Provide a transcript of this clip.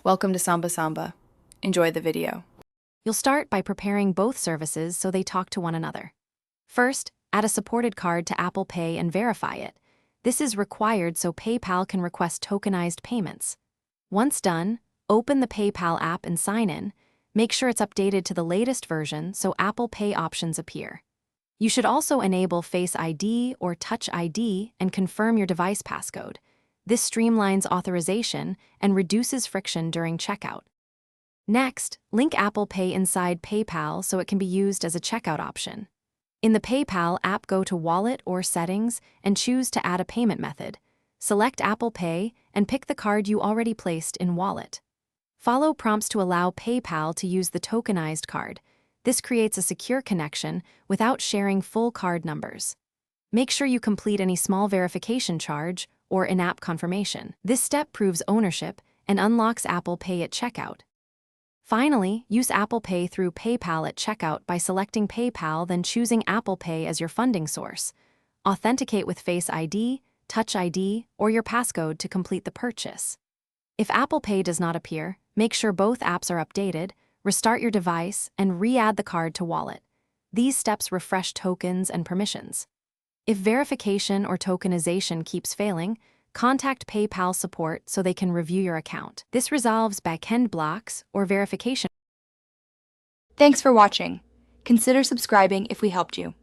Welcome to Samba Samba. Enjoy the video. You'll start by preparing both services so they talk to one another. First, add a supported card to Apple Pay and verify it. This is required so PayPal can request tokenized payments. Once done, open the PayPal app and sign in. Make sure it's updated to the latest version so Apple Pay options appear. You should also enable Face ID or Touch ID and confirm your device passcode. This streamlines authorization and reduces friction during checkout. Next, link Apple Pay inside PayPal so it can be used as a checkout option. In the PayPal app, go to Wallet or Settings and choose to add a payment method. Select Apple Pay and pick the card you already placed in Wallet. Follow prompts to allow PayPal to use the tokenized card. This creates a secure connection without sharing full card numbers. Make sure you complete any small verification charge or in-app confirmation. This step proves ownership and unlocks Apple Pay at checkout. Finally, use Apple Pay through PayPal at checkout by selecting PayPal, then choosing Apple Pay as your funding source. Authenticate with Face ID, Touch ID, or your passcode to complete the purchase. If Apple Pay does not appear, make sure both apps are updated, restart your device, and re-add the card to Wallet. These steps refresh tokens and permissions. If verification or tokenization keeps failing, contact PayPal support so they can review your account. This resolves backend blocks or verification. Thanks for watching. Consider subscribing if we helped you.